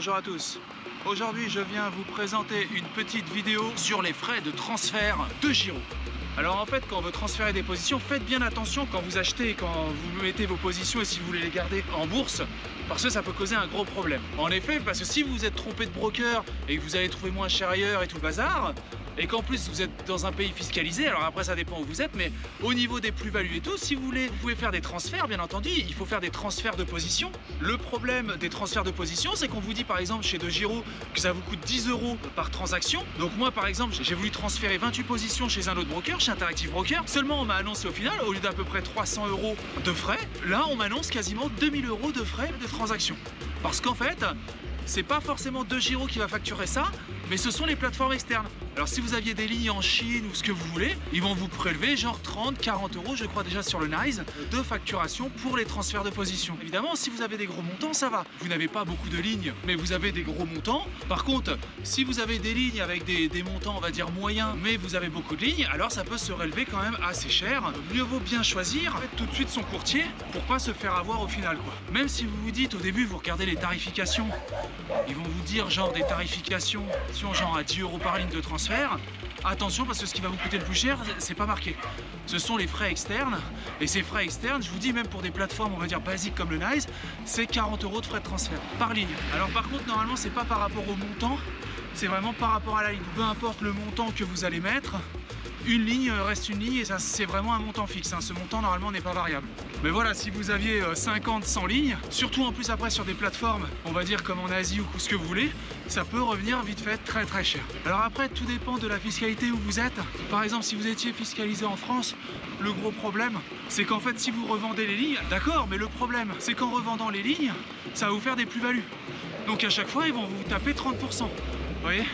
bonjour à tous. Aujourd'hui, je viens vous présenter une petite vidéo sur les frais de transfert de Giro. Alors en fait, quand on veut transférer des positions, faites bien attention quand vous achetez, quand vous mettez vos positions et si vous voulez les garder en bourse, parce que ça peut causer un gros problème. En effet, parce que si vous vous êtes trompé de broker et que vous avez trouvé moins cher ailleurs et tout le bazar, et qu'en plus vous êtes dans un pays fiscalisé, alors après ça dépend où vous êtes, mais au niveau des plus-values et tout, si vous voulez, vous pouvez faire des transferts, bien entendu, il faut faire des transferts de position. Le problème des transferts de position, c'est qu'on vous dit par exemple chez DeGiro que ça vous coûte 10 € par transaction. Donc moi par exemple, j'ai voulu transférer 28 positions chez un autre broker, chez Interactive Broker. Seulement on m'a annoncé au final, au lieu d'à peu près 300 € de frais, là on m'annonce quasiment 2000 € de frais de transaction. Parce qu'en fait, c'est pas forcément DeGiro qui va facturer ça, mais ce sont les plateformes externes. Alors si vous aviez des lignes en Chine ou ce que vous voulez, ils vont vous prélever genre 30, 40 € je crois déjà sur le NYSE de facturation pour les transferts de position. Évidemment, si vous avez des gros montants, ça va. Vous n'avez pas beaucoup de lignes, mais vous avez des gros montants. Par contre, si vous avez des lignes avec des montants, on va dire moyens, mais vous avez beaucoup de lignes, alors ça peut se relever quand même assez cher. Mieux vaut bien choisir tout de suite son courtier pour pas se faire avoir au final, quoi. Même si vous vous dites au début, vous regardez les tarifications, ils vont vous dire genre des tarifications genre à 10 € par ligne de transfert. Attention, parce que ce qui va vous coûter le plus cher, c'est pas marqué. Ce sont les frais externes. Et ces frais externes, je vous dis, même pour des plateformes, on va dire basiques comme le NYSE, c'est 40 € de frais de transfert par ligne. Alors par contre, normalement, c'est pas par rapport au montant, c'est vraiment par rapport à la ligne. Peu importe le montant que vous allez mettre, une ligne reste une ligne et ça c'est vraiment un montant fixe, hein. Ce montant normalement n'est pas variable. Mais voilà, si vous aviez 50, 100 lignes, surtout en plus après sur des plateformes, on va dire comme en Asie ou ce que vous voulez, ça peut revenir vite fait très très cher. Alors après, tout dépend de la fiscalité où vous êtes. Par exemple, si vous étiez fiscalisé en France, le gros problème, c'est qu'en fait si vous revendez les lignes, d'accord, mais le problème, c'est qu'en revendant les lignes, ça va vous faire des plus-values. Donc à chaque fois, ils vont vous taper 30%. Vous voyez ?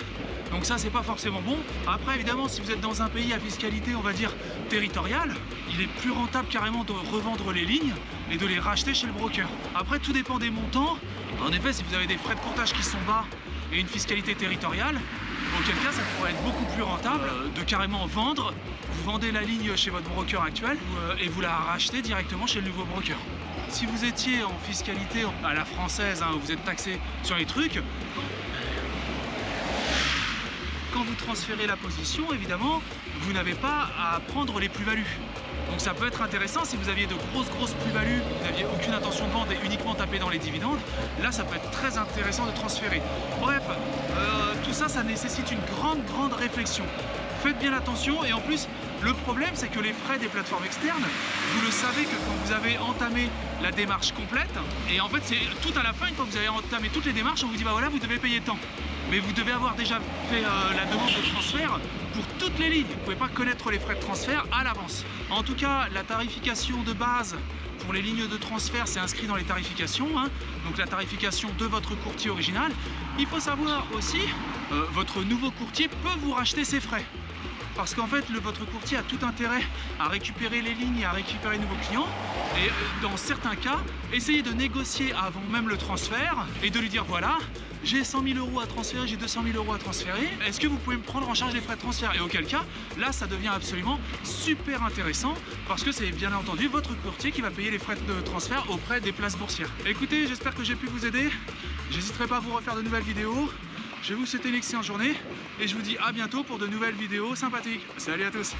Donc ça, c'est pas forcément bon. Après, évidemment, si vous êtes dans un pays à fiscalité, on va dire, territoriale, il est plus rentable carrément de revendre les lignes et de les racheter chez le broker. Après, tout dépend des montants. En effet, si vous avez des frais de courtage qui sont bas et une fiscalité territoriale, auquel cas, ça pourrait être beaucoup plus rentable de carrément vendre. Vous vendez la ligne chez votre broker actuel et vous la rachetez directement chez le nouveau broker. Si vous étiez en fiscalité à la française, hein, où vous êtes taxé sur les trucs, quand vous transférez la position, évidemment, vous n'avez pas à prendre les plus-values. Donc ça peut être intéressant si vous aviez de grosses plus-values, vous n'aviez aucune intention de vendre et uniquement taper dans les dividendes, là ça peut être très intéressant de transférer. Bref, tout ça, ça nécessite une grande réflexion. Faites bien attention et en plus, le problème c'est que les frais des plateformes externes, vous le savez que quand vous avez entamé la démarche complète, et en fait c'est tout à la fin, une fois que vous avez entamé toutes les démarches, on vous dit bah voilà, vous devez payer tant. Mais vous devez avoir déjà fait la demande de transfert pour toutes les lignes. Vous ne pouvez pas connaître les frais de transfert à l'avance. En tout cas, la tarification de base pour les lignes de transfert, c'est inscrit dans les tarifications, hein. Donc la tarification de votre courtier original. Il faut savoir aussi, votre nouveau courtier peut vous racheter ses frais. Parce qu'en fait, votre courtier a tout intérêt à récupérer les lignes et à récupérer de nouveaux clients. Et dans certains cas, essayez de négocier avant même le transfert et de lui dire voilà, j'ai 100 000 € à transférer, j'ai 200 000 € à transférer, est-ce que vous pouvez me prendre en charge les frais de transfert? Et auquel cas, là, ça devient absolument super intéressant parce que c'est bien entendu votre courtier qui va payer les frais de transfert auprès des places boursières. Écoutez, j'espère que j'ai pu vous aider. J'hésiterai pas à vous refaire de nouvelles vidéos. Je vais vous souhaiter une excellente journée et je vous dis à bientôt pour de nouvelles vidéos sympathiques. Salut à tous!